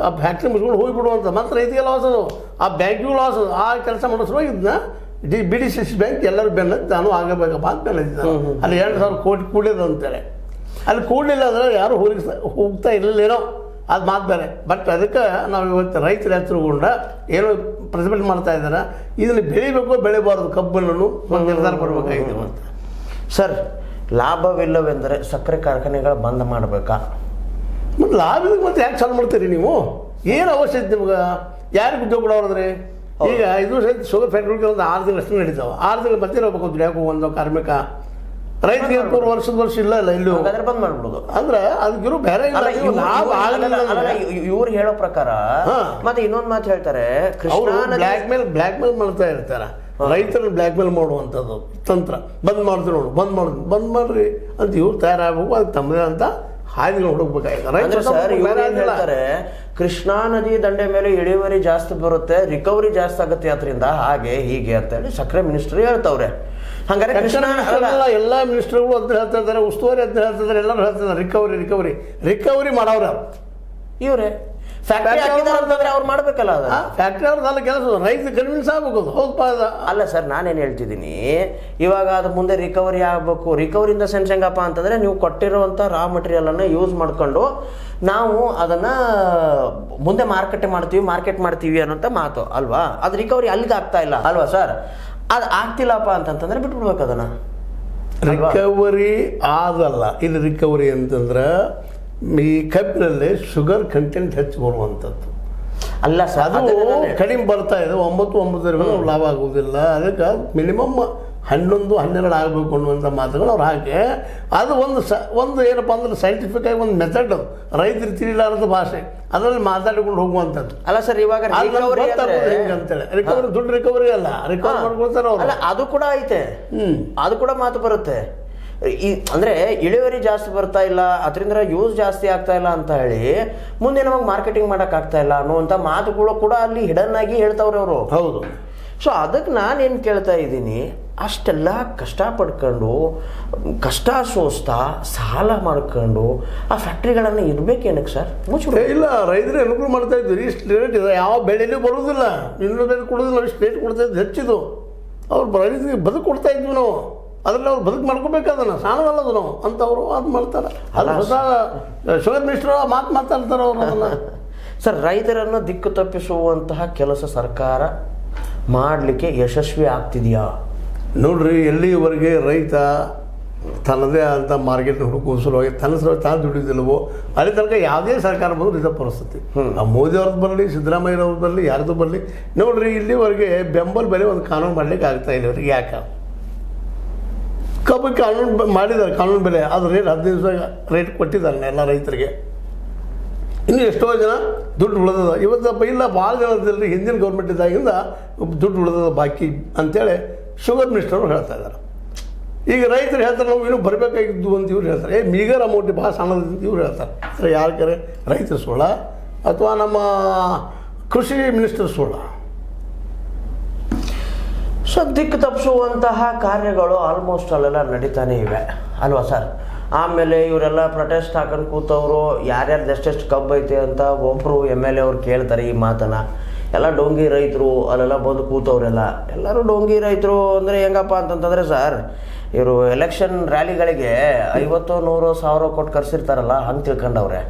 ಆ ಫ್ಯಾಕ್ಟ್ರಿ ಮುಚ್ಕೊಂಡು ಹೋಗಿಬಿಡುವಂಥ. ಮತ್ತೆ ರೈತಿಗೆ ಲಾಸ್ ಅದು, ಆ ಬ್ಯಾಂಕಿಗೂ ಲಾಸ್ ಅದು. ಆ ಕೆಲಸ ಮಾಡಿಸೋ ಇದನ್ನ BDCC ಬ್ಯಾಂಕ್ ಎಲ್ಲರೂ ಬೆನ್ನ ನಾನು ಆಗಬೇಕಪ್ಪ ಅಂತ ಬೆಳೆದಿದ್ದಾನೆ. ಅಲ್ಲಿ 2,000 ಕೋಟಿ ಕೂಡಿದೆ ಅಂತೇಳಿ. ಅಲ್ಲಿ ಕೂಡಲಿಲ್ಲ ಅಂದರೆ ಯಾರು ಹೋಗ್ತಾ ಇರಲಿಲ್ಲೇನೋ, ಅದು ಮಾತು ಬೇರೆ. ಬಟ್ ಅದಕ್ಕೆ ನಾವು ಇವತ್ತು ರೈತರ ಹೆಸರುಗೊಂಡ ಏನೋ ಪ್ರತಿಭಟನೆ ಮಾಡ್ತಾ ಇದ್ದಾರೆ. ಇದನ್ನು ಬೆಳಿಬೇಕು ಬೆಳಿಬಾರ್ದು ಕಬ್ಬನ್ನು ಒಂದು ನಿರ್ಧಾರ ಮಾಡಬೇಕಾಗಿದೆ ಅಂತ. ಸರ್, ಲಾಭವಿಲ್ಲವೆಂದರೆ ಸಕ್ಕರೆ ಕಾರ್ಖಾನೆಗಳು ಬಂದ್ ಮಾಡಬೇಕಾ? ಮತ್ತು ಲಾಭ ಮತ್ತೆ ಯಾಕೆ ಚಾಲು ಮಾಡ್ತೀರಿ ನೀವು? ಏನು ಅವಶ್ಯಕತೆ ನಿಮ್ಗೆ? ಯಾರಿಗೆ ಉದ್ಯೋಗ ಕೊಡೋದ್ರಿ? ಈಗ ಇದು ಸಹಿತ ಶುಗರ್ ಫ್ಯಾಕ್ಟ್ರಿಗೆ ಒಂದು 6 ತಿಂಗಳು ಅಷ್ಟು ನಡೀತಾವೆ. 6 ತಿಂಗಳು ಮತ್ತೆ ಹೋಗ್ಬೇಕು ದುಡಿಯಾಕೋ ಒಂದು ಕಾರ್ಮಿಕ. ರೈತರಿಗೆ ವರ್ಷ ಇಲ್ಲ ಇಲ್ಲಿ ಬಂದ್ ಮಾಡ್ಬಿಡುದು ಅಂದ್ರೆ ಅದಕ್ಕಿರೋ ಬೇರೆ ಇವ್ರು ಹೇಳೋ ಪ್ರಕಾರ. ಮತ್ತೆ ಇನ್ನೊಂದು ಮಾತು ಹೇಳ್ತಾರೆ, ಬ್ಲ್ಯಾಕ್ ಮೇಲ್ ಮಾಡ್ತಾ ಇರ್ತಾರೆ. ರೈತರನ್ನ ಬ್ಲ್ಯಾಕ್ ಮೇಲ್ ಮಾಡುವಂಥದ್ದು ತಂತ್ರ. ಬಂದ್ ಮಾಡ್ತೀವಿ ನೋಡು, ಬಂದ್ ಮಾಡ್ರಿ ಅಂತ ಇವ್ರು ತಯಾರಾಗಬೇಕು. ಅದಕ್ಕೆ ತಮ್ಮದೇ ಅಂತ ಹಾದಿಗಳು ಹುಡುಕ್ಬೇಕಾಗಿದೆ. ಅಂದ್ರೆ ಸರ್ ಇವ್ರು ಏನ್ ಹೇಳ್ತಾರೆ, ಕೃಷ್ಣಾ ನದಿ ದಂಡೆ ಮೇಲೆ ಇಳುವರಿ ಜಾಸ್ತಿ ಬರುತ್ತೆ, ರಿಕವರಿ ಜಾಸ್ತಿ ಆಗುತ್ತೆ ಅದರಿಂದ, ಹಾಗೆ ಹೀಗೆ ಅಂತ ಹೇಳಿ ಸಕ್ಕರೆ ಮಿನಿಸ್ಟರ್ ಹೇಳ್ತವ್ರೆ. ಹಂಗಾರೆ ಕೃಷ್ಣ ಎಲ್ಲ ಮಿನಿಸ್ಟರ್ಗಳು ಅಂತ ಹೇಳ್ತಾ ಇದ್ದಾರೆ, ಉಸ್ತುವಾರಿ ಅಂತ ಹೇಳ್ತಾ ಇದ್ದಾರೆ, ಎಲ್ಲರೂ ಹೇಳ್ತಿದ್ದಾರೆ ರಿಕವರಿ ಮಾಡೋರು ಇವ್ರೆ. ಫ್ಯಾಕ್ಟ್ರಿ ಹಾಕಿದಾರೆ ಅಂತಂದ್ರೆ ಅವ್ರು ಮಾಡ್ಬೇಕಲ್ಲ, ಅದ ಫ್ಯಾಕ್ಟ್ರಿ ಅವ್ರದ್ದೆಲ್ಲ ಕೆಲಸ, ರೈತ ಕನ್ವಿನ್ಸ್ ಆಗ್ಬೇಕು. ಹೌದಪ್ಪ ಅಲ್ಲ ಸರ್, ನಾನೇನು ಹೇಳ್ತಿದ್ದೀನಿ, ಇವಾಗ ಅದು ಮುಂದೆ ರಿಕವರಿ ಆಗಬೇಕು. ರಿಕವರಿ ಇನ್ ದ ಸೆನ್ಸ್ ಹೆಂಗಪ್ಪ ಅಂತಂದರೆ, ನೀವು ಕೊಟ್ಟಿರುವಂಥ ರಾ ಮಟೀರಿಯಲನ್ನು ಯೂಸ್ ಮಾಡಿಕೊಂಡು ನಾವು ಅದನ್ನು ಮುಂದೆ ಮಾರ್ಕೆಟ್ ಮಾಡ್ತೀವಿ ಅನ್ನೋಂಥ ಮಾತು ಅಲ್ವಾ. ಅದು ರಿಕವರಿ ಅಲ್ಲಿಗೆ ಆಗ್ತಾ ಇಲ್ಲ ಅಲ್ವಾ ಸರ್. ಅದು ಆಗ್ತಿಲ್ಲಪ್ಪ ಅಂತಂತಂದ್ರೆ ಬಿಟ್ಬಿಡ್ಬೇಕು ಅದನ್ನು. ರಿಕವರಿ ಆದಲ್ಲ, ಇಲ್ಲಿ ರಿಕವರಿ ಅಂತಂದ್ರೆ ಈ ಕಬ್ಬಿನಲ್ಲಿ ಶುಗರ್ ಕಂಟೆಂಟ್ ಹೆಚ್ಚು ಬರುವಂಥದ್ದು ಅಲ್ಲ ಸರ್, ಅದು ಕಡಿಮೆ ಬರ್ತಾ ಇದೆ. 9 ಲಾಭ ಆಗುವುದಿಲ್ಲ. ಅದಕ್ಕೆ ಮಿನಿಮಮ್ 11-12 ಆಗಬೇಕು ಅನ್ನುವಂಥ ಮಾತುಗಳು ಅವ್ರು ಹಾಕಿ, ಅದು ಒಂದು ಏನಪ್ಪ ಅಂದ್ರೆ ಸೈಂಟಿಫಿಕ್ ಆಗಿ ಒಂದು ಮೆಥಡ್, ರೈತರು ತಿಳಿಲಾರದ ಭಾಷೆ, ಅದರಲ್ಲಿ ಮಾತಾಡಿಕೊಂಡು ಹೋಗುವಂಥದ್ದು. ಅಲ್ಲ ಸರ್, ಇವಾಗ ಅಂತೇಳಿ ರಿಕವರಿ ದುಡ್ಡು ರಿಕವರಿ ಅಲ್ಲ, ರಿಕವರಿ ಮಾಡ್ಕೊಳ್ತಾರೆ ಅವರು. ಅಲ್ಲ, ಅದು ಕೂಡ ಐತೆ, ಅದು ಕೂಡ ಮಾತು ಬರುತ್ತೆ. ಅಂದ್ರೆ ಇಳುವರಿ ಜಾಸ್ತಿ ಬರ್ತಾ ಇಲ್ಲ, ಅದರಿಂದ ಯೂಸ್ ಜಾಸ್ತಿ ಆಗ್ತಾ ಇಲ್ಲ ಅಂತ ಹೇಳಿ ಮುಂದೆ ನಮಗೆ ಮಾರ್ಕೆಟಿಂಗ್ ಮಾಡಕ್ ಆಗ್ತಾ ಇಲ್ಲ ಅನ್ನುವಂಥ ಮಾತುಗಳು ಕೂಡ ಅಲ್ಲಿ ಹಿಡನ್ ಆಗಿ ಹೇಳ್ತಾವ್ರೆ ಅವರು. ಹೌದು. ಸೊ ಅದಕ್ಕೆ ನಾನೇನು ಕೇಳ್ತಾ ಇದ್ದೀನಿ, ಅಷ್ಟೆಲ್ಲ ಕಷ್ಟಪಡ್ಕೊಂಡು ಕಷ್ಟ ಸೋಸ್ತಾ ಸಾಲ ಮಾಡ್ಕೊಂಡು ಆ ಫ್ಯಾಕ್ಟ್ರಿಗಳನ್ನು ಇರ್ಬೇಕೇನಕ್ಕೆ ಸರ್? ಇಲ್ಲ, ರೈತರಿಗೆ ಅನುಕೂಲ ಮಾಡ್ತಾ ಇದ್ವಿ. ಇಷ್ಟು ರೇಟ್ ಇದೆ, ಯಾವ ಬೆಳೆಯೂ ಬರುವುದಿಲ್ಲ, ಇನ್ನೂ ಬೆಲೆ ಕೊಡೋದಿಲ್ಲ, ಇಷ್ಟು ರೇಟ್ ಕೊಡ್ತಾ ಇದ್ದು ಹೆಚ್ಚಿದು. ಅವ್ರು ರೈತರಿಗೆ ಬದುಕು ಕೊಡ್ತಾ ಇದ್ವಿ ನಾವು, ಅದರಲ್ಲಿ ಅವ್ರು ಬದುಕು ಮಾಡ್ಕೋಬೇಕಾದನ್ನ ಸಾಣದಲ್ಲದು ನಾವು ಅಂತವರು ಅದು ಮಾಡ್ತಾರೆ. ಅಲ್ಲ ಶುಗರ್ ಮಿನಿಸ್ಟರ್ ಮಾತಾಡ್ತಾರೆ ಅವರು ಅದನ್ನು. ಸರ್, ರೈತರನ್ನು ದಿಕ್ಕು ತಪ್ಪಿಸುವಂತಹ ಕೆಲಸ ಸರ್ಕಾರ ಮಾಡಲಿಕ್ಕೆ ಯಶಸ್ವಿ ಆಗ್ತಿದೆಯಾ? ನೋಡ್ರಿ, ಎಲ್ಲಿವರೆಗೆ ರೈತ ತನ್ನದೇ ಆದಂಥ ಮಾರ್ಕೆಟ್ ಹುಡುಕುವ ಸಲುವಾಗಿ ತನ್ನ ಸಲುವಾಗಿ ತಾನು ದುಡಿದಿಲ್ವೋ ಅಲ್ಲಿ ತನಕ ಯಾವುದೇ ಸರ್ಕಾರ ಬಂದರೂ ಇದೇ ಪರಿಸ್ಥಿತಿ. ಆ ಮೋದಿ ಅವ್ರದ್ದು ಬರಲಿ, ಸಿದ್ದರಾಮಯ್ಯವ್ರದ್ದು ಬರಲಿ, ಯಾರ್ದು ಬರಲಿ, ನೋಡ್ರಿ ಇಲ್ಲಿವರೆಗೆ ಬೆಂಬಲ ಬೆಲೆ ಒಂದು ಕಾನೂನು ಮಾಡಲಿಕ್ಕೆ ಆಗ್ತಾ ಇಲ್ಲ ಇವರಿಗೆ. ಯಾಕೆ? ಕಬ್ಬು ಕಾನೂನು ಮಾಡಿದ್ದಾರೆ, ಕಾನೂನು ಬೆಲೆ ಅದು ರೇಟ್ 15 ದಿವಸ ರೇಟ್ ಕೊಟ್ಟಿದ್ದಾರೆ ಎಲ್ಲ ರೈತರಿಗೆ. ಇನ್ನು ಎಷ್ಟೋ ಜನ ದುಡ್ಡು ಉಳಿದದ ಇವತ್ತಪ್ಪ, ಇಲ್ಲ ಭಾಳ ಜನದಲ್ಲಿ ಹಿಂದಿನ ಗೌರ್ಮೆಂಟ್ ಇದ್ದಾಗಿಂದ ದುಡ್ಡು ಉಳಿದದ ಬಾಕಿ ಅಂತೇಳಿ ಶುಗರ್ ಮಿನಿಸ್ಟರ್ ಹೇಳ್ತಾ ಇದ್ದಾರೆ. ಈಗ ರೈತರು ಹೇಳ್ತಾರೆ ನಾವು ಇನ್ನೂ ಬರಬೇಕಾಗಿದ್ದು ಅಂತ ಇವ್ರು ಹೇಳ್ತಾರೆ. ಮೀಗರ್ ಅಮೌಂಟ್ ಭಾಳ ಸಣ್ಣದಂತ ಇವ್ರು ಹೇಳ್ತಾರೆ. ಯಾರು ಕರೆ ರೈತರು ಸುಳ್ಳ ಅಥವಾ ನಮ್ಮ ಕೃಷಿ ಮಿನಿಸ್ಟರ್ ಸುಳ್ಳ? ಸೊ ದಿಕ್ಕು ತಪ್ಪಿಸುವಂತಹ ಕಾರ್ಯಗಳು ಆಲ್ಮೋಸ್ಟ್ ಅಲ್ಲೆಲ್ಲ ನಡೀತಾನೆ ಇವೆ ಅಲ್ವಾ ಸರ್. ಆಮೇಲೆ ಇವರೆಲ್ಲ ಪ್ರೊಟೆಸ್ಟ್ ಹಾಕೊಂಡು ಕೂತವರು ಯಾರ್ಯಾರ್ದು ಎಷ್ಟೆಷ್ಟು ಕಬ್ಬು ಐತೆ ಅಂತ ಒಬ್ಬರು MLA ಅವ್ರು ಕೇಳ್ತಾರೆ ಈ ಮಾತನ್ನು. ಎಲ್ಲ ಡೋಂಗಿ ರೈತರು ಅಲ್ಲೆಲ್ಲ ಬಂದು ಕೂತವ್ರೆಲ್ಲ, ಎಲ್ಲರೂ ಡೋಂಗಿ ರೈತರು ಅಂದರೆ ಹೆಂಗಪ್ಪ ಅಂತಂತಂದರೆ ಸರ್, ಇವರು ಎಲೆಕ್ಷನ್ ರ್ಯಾಲಿಗಳಿಗೆ 50, 100, 1000 ಕೊಟ್ಟು ಕರೆಸಿರ್ತಾರಲ್ಲ, ಹಂಗೆ ತಿಳ್ಕೊಂಡವ್ರೆ.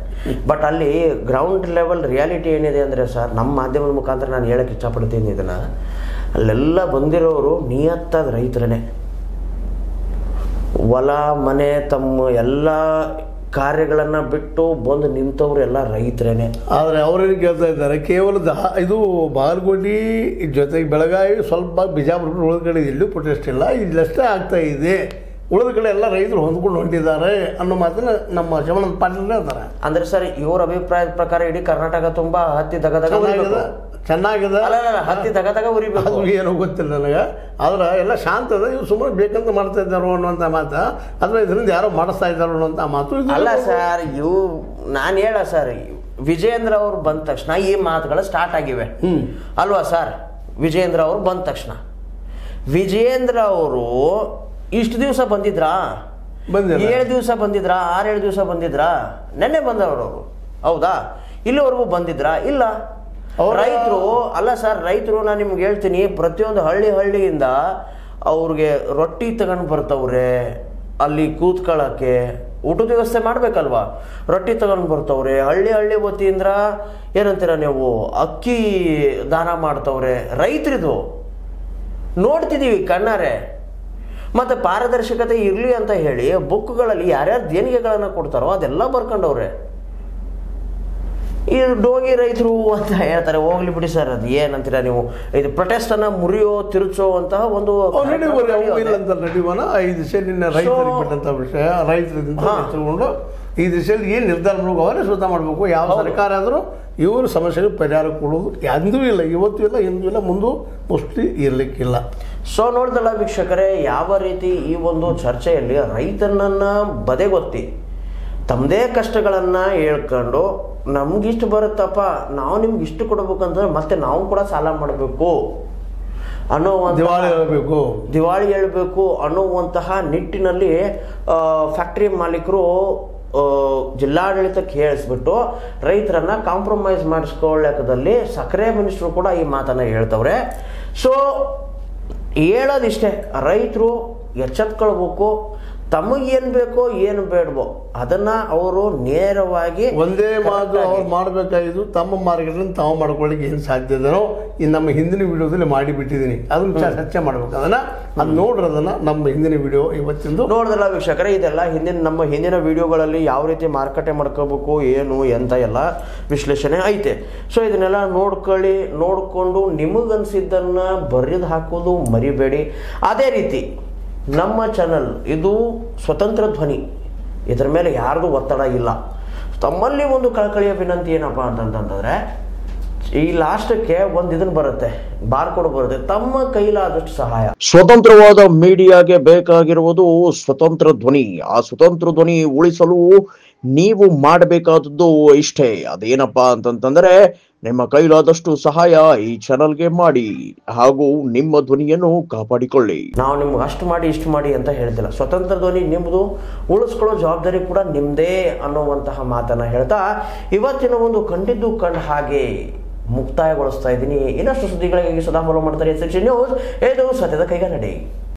ಬಟ್ ಅಲ್ಲಿ ಗ್ರೌಂಡ್ ಲೆವೆಲ್ ರಿಯಾಲಿಟಿ ಏನಿದೆ ಅಂದರೆ ಸರ್, ನಮ್ಮ ಮಾಧ್ಯಮದ ಮುಖಾಂತರ ನಾನು ಹೇಳೋಕ್ಕೆ ಇಷ್ಟಪಡ್ತೀನಿ ಇದನ್ನು, ಅಲ್ಲೆಲ್ಲ ಬಂದಿರೋರು ನಿಯತ್ತಾದ ರೈತರೇ. ಹೊಲ ಮನೆ ತಮ್ಮ ಎಲ್ಲ ಕಾರ್ಯಗಳನ್ನು ಬಿಟ್ಟು ಬಂದು ನಿಂತವ್ರು ಎಲ್ಲ ರೈತರೇನೆ. ಆದರೆ ಅವರೇನು ಕೇಳ್ತಾ ಇದ್ದಾರೆ, ಕೇವಲ ಇದು ಬಾಗಲಕೋಟೆ ಜೊತೆಗೆ ಬೆಳಗಾವಿ, ಸ್ವಲ್ಪ ಬಿಜಾಪುರ ಉಳಿದ ಕಡೆ ಎಲ್ಲೂ ಪ್ರೊಟೆಸ್ಟ್ ಇಲ್ಲ, ಇಲ್ಲಷ್ಟೇ ಆಗ್ತಾ ಇದೆ, ಉಳಿದ ಕಡೆ ಎಲ್ಲ ರೈತರು ಹೊಂದ್ಕೊಂಡು ಹೊಂಟಿದ್ದಾರೆ ಅನ್ನೋ ಮಾತನ್ನ ನಮ್ಮ ಶಿವಾನಂದ ಪಾಟೀಲ್ ಹೇಳ್ತಾರೆ. ಅಂದರೆ ಸರ್, ಇವ್ರ ಅಭಿಪ್ರಾಯದ ಪ್ರಕಾರ ಇಡೀ ಕರ್ನಾಟಕ ತುಂಬ ಹತ್ತಿ ದಗದಗ ಚೆನ್ನಾಗಿದೆ, ಹತ್ತಿ ದಗದಗ ಉರಿಬೇಕು. ಅದು ಏನೋ ಗೊತ್ತಿಲ್ಲ ನನಗೆ. ಆದ್ರೆ ಎಲ್ಲ ಶಾಂತ ಅದ, ಇವ್ರು ಸುಮ್ಮನೆ ಬೇಕಂತ ಮಾಡ್ತಾ ಇದ್ದಾರೋ ಅನ್ನುವಂಥ ಮಾತು, ಅಥವಾ ಇದರಿಂದ ಯಾರೋ ಮಾಡಿಸ್ತಾ ಇದ್ದಾರೋ ಅನ್ನೋಂಥ ಮಾತು ಅಲ್ಲ ಸರ್. ನಾನು ಹೇಳ ಸರ್, ವಿಜಯೇಂದ್ರ ಅವ್ರು ಬಂದ ತಕ್ಷಣ ಈ ಮಾತುಗಳು ಸ್ಟಾರ್ಟ್ ಆಗಿವೆ ಅಲ್ವಾ ಸರ್. ವಿಜಯೇಂದ್ರ ಅವ್ರು ಬಂದ ತಕ್ಷಣ ವಿಜಯೇಂದ್ರ ಅವರು ಇಷ್ಟು ದಿವಸ ಬಂದಿದ್ರಾ? 7 ದಿವಸ ಬಂದಿದ್ರಾ? 6-7 ದಿವಸ ಬಂದಿದ್ರಾ? ನೆನ್ನೆ ಬಂದವರು ಅವರು, ಹೌದಾ? ಇಲ್ಲಿವರೆಗೂ ಬಂದಿದ್ರಾ? ಇಲ್ಲ. ರೈತರು ಅಲ್ಲ ಸರ್, ರೈತರು ನಾನು ನಿಮ್ಗೆ ಹೇಳ್ತೀನಿ, ಪ್ರತಿಯೊಂದು ಹಳ್ಳಿಯಿಂದ ಅವ್ರಿಗೆ ರೊಟ್ಟಿ ತಗೊಂಡು ಬರ್ತವ್ರೆ, ಅಲ್ಲಿ ಕೂತ್ಕೊಳ್ಳೋಕ್ಕೆ ಊಟದ ವ್ಯವಸ್ಥೆ ಮಾಡ್ಬೇಕಲ್ವಾ, ರೊಟ್ಟಿ ತಗೊಂಡು ಬರ್ತವ್ರೆ. ಹಳ್ಳಿ ವತಿಯಿಂದ ಏನಂತೀರ ನೀವು, ಅಕ್ಕಿ ದಾನ ಮಾಡ್ತವ್ರೆ. ರೈತರಿದು ನೋಡ್ತಿದ್ದೀವಿ ಕಣ್ಣಾರೆ. ಮತ್ತು ಪಾರದರ್ಶಕತೆ ಇರಲಿ ಅಂತ ಹೇಳಿ ಬುಕ್ಗಳಲ್ಲಿ ಯಾರ್ಯಾರು ದೇಣಿಗೆಗಳನ್ನು ಕೊಡ್ತಾರೋ ಅದೆಲ್ಲ ಬರ್ಕೊಂಡವ್ರೆ. ಈ ಡೋಗಿ ರೈತರು ಅಂತ ಹೇಳ್ತಾರೆ. ಹೋಗ್ಲಿ ಬಿಡಿ ಸರ್, ಅದು ಏನಂತೀರ ನೀವು, ಇದು ಪ್ರೊಟೆಸ್ಟನ್ನು ತಿರುಚೋ ಅಂತಹ ಒಂದು ನಡೀವನ ಈ ದಿಶೆಯಲ್ಲಿ ನಿನ್ನೆ ರೈತರಿಗೆ ಬಿಟ್ಟಂಥ ವಿಷಯ, ರೈತರಿಂದ ತಿಳ್ಕೊಂಡು ಈ ದಿಶೆಯಲ್ಲಿ ಏನು ನಿರ್ಧಾರ ಮಾಡಬೇಕು ಅವರೇ ಸ್ವತಃ ಮಾಡಬೇಕು. ಯಾವ ಸರ್ಕಾರ ಆದರೂ ಇವರು ಸಮಸ್ಯೆಗೆ ಪರಿಹಾರ ಕೊಡೋದು ಎಂದೂ ಇಲ್ಲ, ಇವತ್ತು ಇಲ್ಲ, ಎಂದೂ ಇಲ್ಲ, ಮುಂದೂ ಮೋಸ್ಟ್ಲಿ ಇರಲಿಕ್ಕಿಲ್ಲ. ಸೊ ನೋಡಿದಲ್ಲ ವೀಕ್ಷಕರೇ, ಯಾವ ರೀತಿ ಈ ಒಂದು ಚರ್ಚೆಯಲ್ಲಿ ರೈತನನ್ನು ಬದೆಗೊತ್ತಿ ತಮ್ಮದೇ ಕಷ್ಟಗಳನ್ನು ಹೇಳ್ಕೊಂಡು ನಮ್ಗಿಷ್ಟು ಬರುತ್ತಪ್ಪ, ನಾವು ನಿಮ್ಗೆ ಇಷ್ಟು ಕೊಡ್ಬೇಕಂತಂದ್ರೆ ಮತ್ತೆ ನಾವು ಕೂಡ ಸಾಲ ಮಾಡಬೇಕು ಅನ್ನೋ ದಿವಾಳಿ ಹೇಳಬೇಕು ಅನ್ನುವಂತಹ ನಿಟ್ಟಿನಲ್ಲಿ ಫ್ಯಾಕ್ಟ್ರಿ ಮಾಲೀಕರು ಜಿಲ್ಲಾಡಳಿತಕ್ಕೆ ಹೇಳಿಸ್ಬಿಟ್ಟು ರೈತರನ್ನ ಕಾಂಪ್ರಮೈಸ್ ಮಾಡಿಸ್ಕೊಳ್ಳೋಕದಲ್ಲಿ ಸಕ್ಕರೆ ಮಿನಿಸ್ಟ್ರು ಕೂಡ ಈ ಮಾತನ್ನು ಹೇಳ್ತವ್ರೆ. ಸೊ ಹೇಳೋದಿಷ್ಟೇ, ರೈತರು ಎಚ್ಚೆತ್ಕೊಳ್ಬೇಕು, ತಮಗೇನು ಬೇಕೋ ಏನು ಬೇಡವೋ ಅದನ್ನ ಅವರು ನೇರವಾಗಿ ಒಂದೇ ಮಾತು ಅವ್ರು ಮಾಡಬೇಕಾಗಿದ್ದು ತಮ್ಮ ಮಾರ್ಕೆಟ್ ತಾವು ಮಾಡ್ಕೊಳ್ಳಿಕ್ಕೆ ಏನು ಸಾಧ್ಯ ಇದೆನೋ ಇನ್ನು ನಮ್ಮ ಹಿಂದಿನ ವಿಡಿಯೋದಲ್ಲಿ ಮಾಡಿಬಿಟ್ಟಿದ್ದೀನಿ, ಅದನ್ನ ಚರ್ಚೆ ಮಾಡ್ಬೇಕು. ಅದು ನೋಡ್ರದನ್ನ ನಮ್ಮ ಹಿಂದಿನ ವಿಡಿಯೋ ಇವತ್ತಿಂದು ನೋಡಿದ್ರಲ್ಲ ವೀಕ್ಷಕರೇ, ಇದೆಲ್ಲ ನಮ್ಮ ಹಿಂದಿನ ವಿಡಿಯೋಗಳಲ್ಲಿ ಯಾವ ರೀತಿ ಮಾರುಕಟ್ಟೆ ಮಾಡ್ಕೋಬೇಕು ಏನು ಎಂತ ಎಲ್ಲ ವಿಶ್ಲೇಷಣೆ ಐತೆ. ಸೊ ಇದನ್ನೆಲ್ಲ ನೋಡ್ಕೊಂಡು ನಿಮಗನ್ಸಿದ್ದನ್ನ ಬರೆದು ಹಾಕೋದು ಮರಿಬೇಡಿ. ಅದೇ ರೀತಿ ನಮ್ಮ ಚಾನಲ್ ಇದು ಸ್ವತಂತ್ರ ಧ್ವನಿ, ಇದರ ಮೇಲೆ ಯಾರ್ದು ಒತ್ತಡ ಇಲ್ಲ. ತಮ್ಮಲ್ಲಿ ಒಂದು ಕಳಕಳಿಯ ವಿನಂತಿ ಏನಪ್ಪ ಅಂತಂತಂದ್ರೆ, ಈ ಲಾಸ್ಟಕ್ಕೆ ಒಂದು ಇದನ್ನು ಬರುತ್ತೆ, ಬಾರ್ಕೋಡ್ ಬರುತ್ತೆ, ತಮ್ಮ ಕೈಲಾದಷ್ಟು ಸಹಾಯ. ಸ್ವತಂತ್ರವಾದ ಮೀಡಿಯಾಗೆ ಬೇಕಾಗಿರುವುದು ಸ್ವತಂತ್ರ ಧ್ವನಿ. ಆ ಸ್ವತಂತ್ರ ಧ್ವನಿ ಉಳಿಸಲು ನೀವು ಮಾಡಬೇಕಾದದ್ದು ಇಷ್ಟೇ. ಅದೇನಪ್ಪಾ ಅಂತಂತಂದ್ರೆ, ನಿಮ್ಮ ಕೈಲಾದಷ್ಟು ಸಹಾಯ ಈ ಚಾನಲ್ಗೆ ಮಾಡಿ ಹಾಗೂ ನಿಮ್ಮ ಧ್ವನಿಯನ್ನು ಕಾಪಾಡಿಕೊಳ್ಳಿ. ನಾವು ನಿಮ್ಗೆ ಅಷ್ಟು ಮಾಡಿ ಇಷ್ಟು ಮಾಡಿ ಅಂತ ಹೇಳ್ತಿಲ್ಲ. ಸ್ವತಂತ್ರ ಧ್ವನಿ ನಿಮ್ಮದು, ಉಳಿಸ್ಕೊಳ್ಳೋ ಜವಾಬ್ದಾರಿ ಕೂಡ ನಿಮ್ಮದೇ ಅನ್ನುವಂತಹ ಮಾತನ್ನ ಹೇಳ್ತಾ ಇವತ್ತಿನ ಒಂದು ಕಂಡಿದ್ದು ಕಂಡ ಹಾಗೆ ಮುಕ್ತಾಯಗೊಳಿಸ್ತಾ ಇದ್ದೀನಿ. ಇನ್ನಷ್ಟು ಸುದ್ದಿಗಳಿಗಾಗಿ ಸದಾ ಫಾಲೋ ಮಾಡ್ತಾರೆ SLC ನ್ಯೂಸ್. ಇದು ಸತ್ಯದ ಕೈಗನ್ನಡಿ.